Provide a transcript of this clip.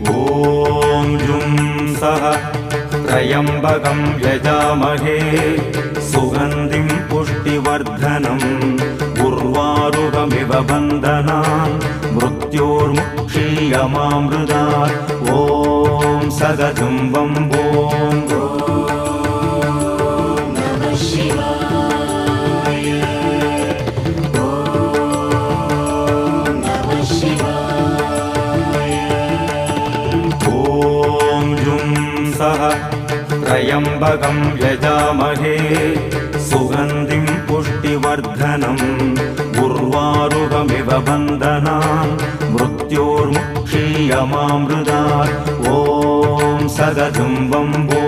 ॐ जुं सः त्र्यम्बकं यजामहे सुगन्धिं पुष्टिवर्धनम् उर्वारुकमिव बन्धनान् मृत्योर्मुक्षीयमामृतात् ॐ सदजुं वम्बो त्र्यम्बकं यजामहे सुगन्धिं पुष्टिवर्धनम् उर्वारुकमिव बन्धनान् मृत्योर्मुक्षीयमामृतात् ॐ सदजुं वम्बो